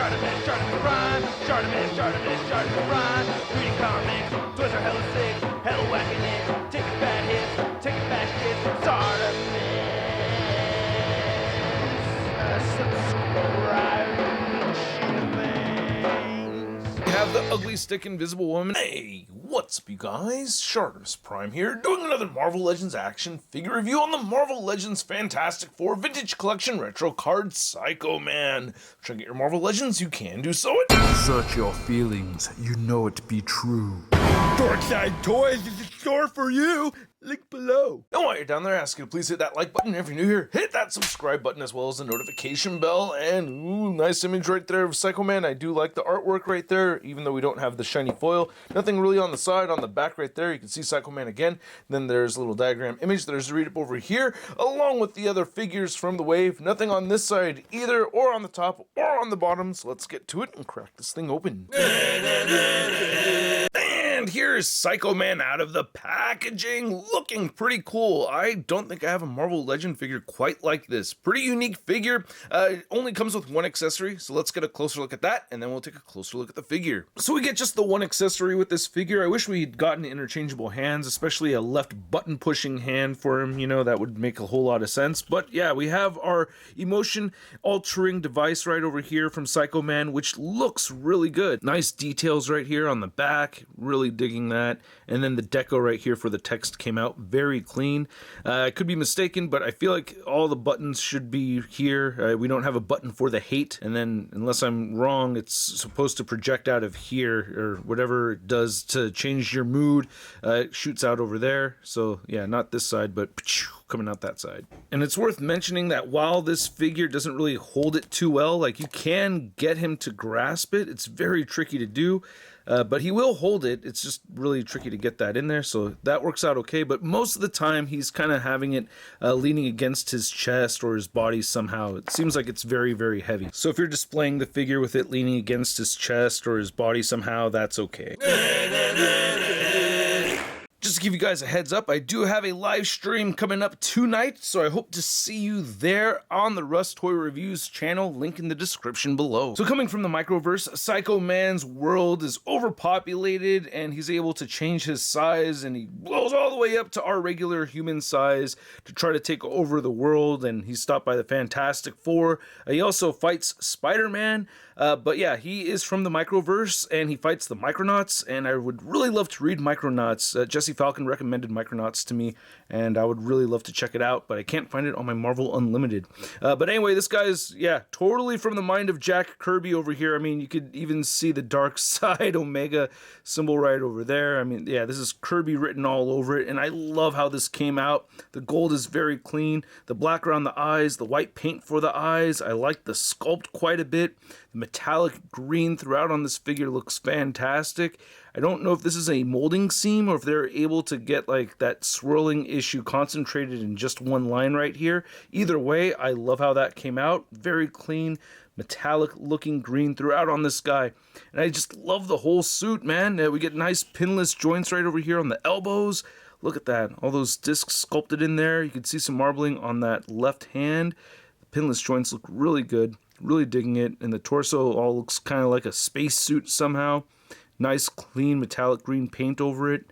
ShartimusPrime, ShartimusPrime. Reading comics, toys are hella sick, hella whacking it, taking bad hits, taking bad shit. Subscribe. Have the ugly stick invisible woman. Hey, what's up you guys? ShartimusPrime here, doing another Marvel Legends action figure review on the Marvel Legends Fantastic Four Vintage Collection Retro Card Psycho Man. Try to get your Marvel Legends, you can do so at Search your feelings, you know it be true. Darkside Toys is a store for you. Link below. And while you're down there, I ask you to please hit that like button. If you're new here, hit that subscribe button as well as the notification bell. And ooh, nice image right there of Psycho Man. I do like the artwork right there, even though we don't have the shiny foil. Nothing really on the side. On the back right there, you can see Psycho Man again. Then there's a little diagram image. There's a read up over here, along with the other figures from the wave. Nothing on this side either, or on the top, or on the bottom. So let's get to it and crack this thing open. And here's Psycho Man out of the packaging, looking pretty cool. I don't think I have a Marvel Legend figure quite like this. Pretty unique figure. It only comes with one accessory, so let's get a closer look at that, and then we'll take a closer look at the figure. So we get just the one accessory with this figure. I wish we'd gotten interchangeable hands, especially a left button pushing hand for him. You know, that would make a whole lot of sense. But yeah, we have our emotion altering device right over here from Psycho Man, which looks really good. Nice details right here on the back. Really digging that. And then the deco right here for the text came out very clean. I could be mistaken, but I feel like all the buttons should be here. We don't have a button for the hate, and then unless I'm wrong, it's supposed to project out of here, or whatever it does to change your mood. It shoots out over there. So yeah, not this side, but coming out that side. And it's worth mentioning that while this figure doesn't really hold it too well, like you can get him to grasp it. It's very tricky to do. But he will hold it. It's just really tricky to get that in there, so that works out okay. But most of the time, he's kind of having it leaning against his chest or his body somehow. It seems like it's very, very heavy. So if you're displaying the figure with it leaning against his chest or his body somehow, that's okay. Just to give you guys a heads up, I do have a live stream coming up tonight, so I hope to see you there on the Russ Toy Reviews channel, link in the description below. So coming from the Microverse, Psycho Man's world is overpopulated, and he's able to change his size, and he blows all the way up to our regular human size to try to take over the world, and he's stopped by the Fantastic Four. He also fights Spider-Man, but yeah, he is from the Microverse, and he fights the Micronauts, and I would really love to read Micronauts. Jesse Falcon recommended Micronauts to me, and I would really love to check it out, but I can't find it on my Marvel Unlimited. But anyway, this guy's, yeah, totally from the mind of Jack Kirby over here. I mean, you could even see the Dark Side Omega symbol right over there. I mean, yeah, this is Kirby written all over it, and I love how this came out. The gold is very clean, the black around the eyes, the white paint for the eyes. I like the sculpt quite a bit. The metallic green throughout on this figure looks fantastic. I don't know if this is a molding seam or if they're able to get like that swirling issue concentrated in just one line right here. Either way, I love how that came out. Very clean, metallic looking green throughout on this guy. And I just love the whole suit, man. We get nice pinless joints right over here on the elbows. Look at that. All those discs sculpted in there. You can see some marbling on that left hand. The pinless joints look really good. Really digging it. And the torso all looks kind of like a space suit somehow. Nice, clean, metallic green paint over it.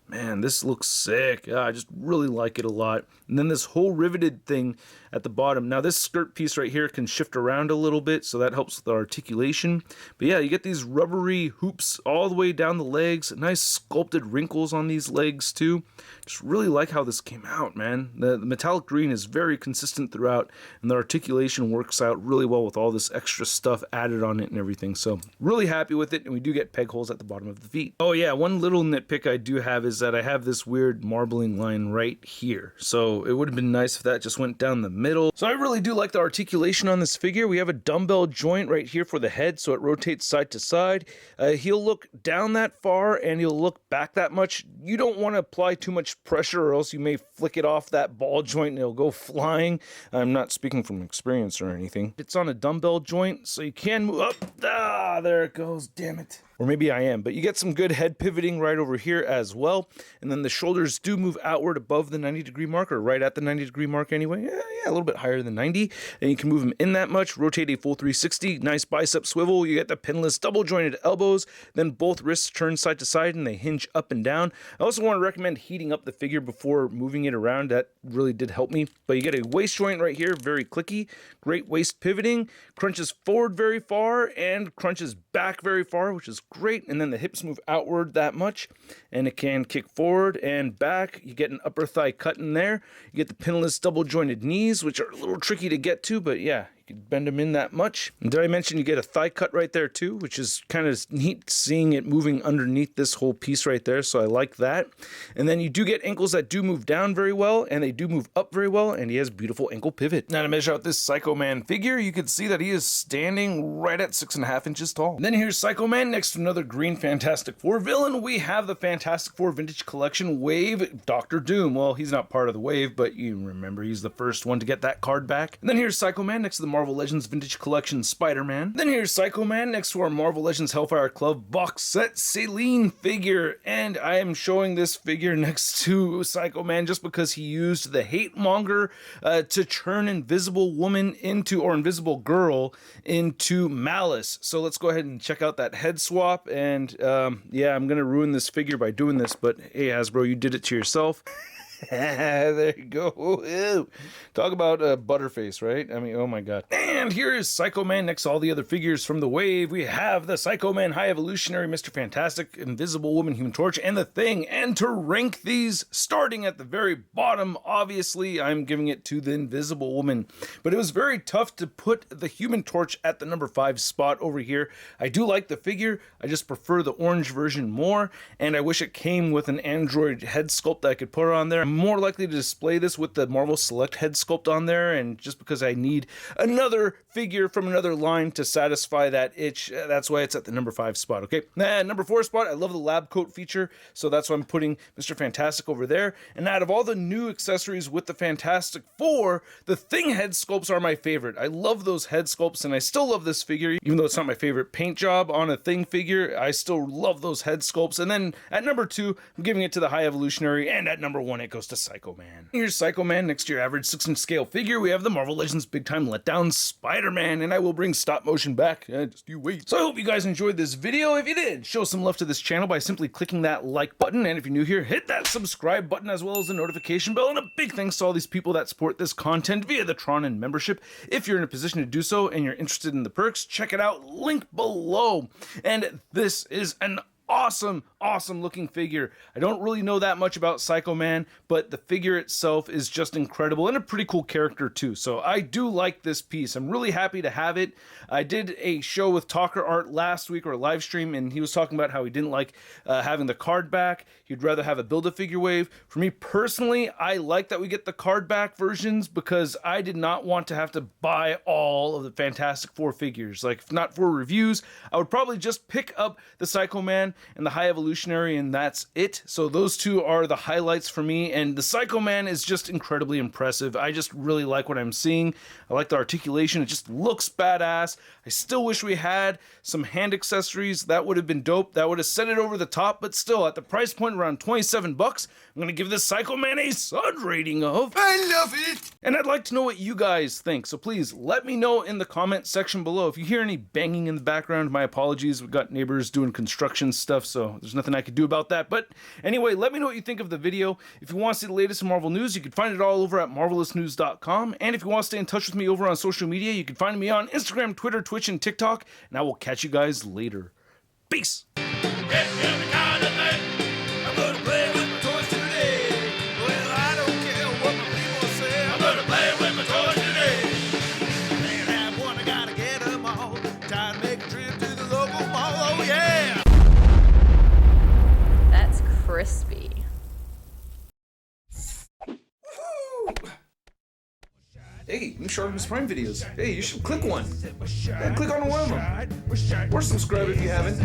Man, this looks sick. I just really like it a lot. And then this whole riveted thing at the bottom. Now, this skirt piece right here can shift around a little bit, so that helps with the articulation. But yeah, you get these rubbery hoops all the way down the legs. Nice sculpted wrinkles on these legs, too. Just really like how this came out, man. The metallic green is very consistent throughout, and the articulation works out really well with all this extra stuff added on it and everything. So, really happy with it, and we do get peg holes at the bottom of the feet. Oh yeah, one little nitpick I do have is that I have this weird marbling line right here. So it would have been nice if that just went down the middle. So I really do like the articulation on this figure. We have a dumbbell joint right here for the head, so it rotates side to side. He'll look down that far and he'll look back that much. You don't want to apply too much pressure or else you may flick it off that ball joint and it'll go flying. I'm not speaking from experience or anything. It's on a dumbbell joint, so you can move up. Ah, there it goes, damn it. Or maybe I am, but you get some good head pivoting right over here as well. And then the shoulders do move outward above the 90-degree mark, or right at the 90-degree mark anyway. Yeah, a little bit higher than 90, and you can move them in that much. Rotate a full 360, nice bicep swivel. You get the pinless double jointed elbows, then both wrists turn side to side and they hinge up and down. I also want to recommend heating up the figure before moving it around. That really did help me. But you get a waist joint right here, very clicky, great waist pivoting, crunches forward very far and crunches back very far, which is great. And then the hips move outward that much, and it can kick forward and back. You get an upper thigh cut in there. You get the pinless double jointed knees, which are a little tricky to get to, but yeah, you can bend them in that much. And did I mention you get a thigh cut right there too, which is kind of neat seeing it moving underneath this whole piece right there, so I like that. And then you do get ankles that do move down very well, and they do move up very well, and he has beautiful ankle pivot. Now to measure out this Psycho Man figure, you can see that he is standing right at 6.5 inches tall. And then here's Psycho Man next to another green Fantastic Four villain. We have the Fantastic Four Vintage Collection Wave Dr. Doom. Well, he's not part of the wave, but you remember he's the first one to get that card back. And then here's Psycho Man next to the Marvel Legends Vintage Collection Spider-Man. Then here's Psycho Man next to our Marvel Legends Hellfire Club box set Celine figure. And I am showing this figure next to Psycho Man just because he used the hate monger to turn Invisible Woman into, or Invisible Girl into Malice. So let's go ahead and check out that head swap. And yeah, I'm gonna ruin this figure by doing this, but hey Hasbro, you did it to yourself. There you go. Ew. Talk about butterface, right? I mean, oh my god. And here is Psycho Man next to all the other figures from the wave. We have the Psycho Man High Evolutionary, Mr. Fantastic, Invisible Woman, Human Torch, and the Thing. And to rank these, starting at the very bottom, obviously I'm giving it to the Invisible Woman. But it was very tough to put the Human Torch at the number 5 spot over here. I do like the figure, I just prefer the orange version more, and I wish it came with an Android head sculpt that I could put on there. I'm more likely to display this with the Marvel Select head sculpt on there, and just because I need another figure from another line to satisfy that itch, that's why it's at the number 5 spot, okay? Number 4 spot, I love the lab coat feature, so that's why I'm putting Mr. Fantastic over there. And out of all the new accessories with the Fantastic Four, the Thing head sculpts are my favorite. I love those head sculpts, and I still love this figure, even though it's not my favorite paint job on a Thing figure. I still love those head sculpts. And then at number 2, I'm giving it to the High Evolutionary, and at number 1, it goes to Psycho Man. Here's Psycho Man next to your average 6-inch scale figure. We have the Marvel Legends Big Time Letdown Spider-Man, and I will bring stop motion back. Just you wait. So I hope you guys enjoyed this video. If you did, show some love to this channel by simply clicking that like button, and if you're new here, hit that subscribe button as well as the notification bell. And a big thanks to all these people that support this content via the Tron and membership. If you're in a position to do so and you're interested in the perks, check it out, link below. And this is an awesome looking figure. I don't really know that much about Psycho Man, but the figure itself is just incredible and a pretty cool character too. So I do like this piece. I'm really happy to have it. I did a show with Talker Art last week, or a live stream, and he was talking about how he didn't like having the card back. He'd rather have a Build-A-Figure wave. For me personally, I like that we get the card back versions because I did not want to have to buy all of the Fantastic Four figures. Like, if not for reviews, I would probably just pick up the Psycho Man and the High Evolutionary, and that's it. So those two are the highlights for me, and the Psycho Man is just incredibly impressive. I just really like what I'm seeing. I like the articulation. It just looks badass. I still wish we had some hand accessories. That would have been dope. That would have set it over the top, but still, at the price point around 27 bucks, I'm gonna give this Psycho Man a Sud rating of I love it! And I'd like to know what you guys think, so please let me know in the comment section below. If you hear any banging in the background, my apologies. We've got neighbors doing construction stuff, so there's nothing I could do about that. But anyway, let me know what you think of the video. If you want to see the latest in Marvel news, you can find it all over at marvelousnews.com. And if you want to stay in touch with me over on social media, you can find me on Instagram, Twitter, Twitch, and TikTok. And I will catch you guys later. Peace! Crispy. Hey, new ShartimusPrime videos. Hey, you should click one. Yeah, click on one of them. Or subscribe if you haven't.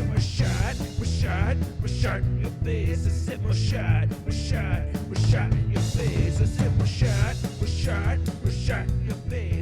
Your face.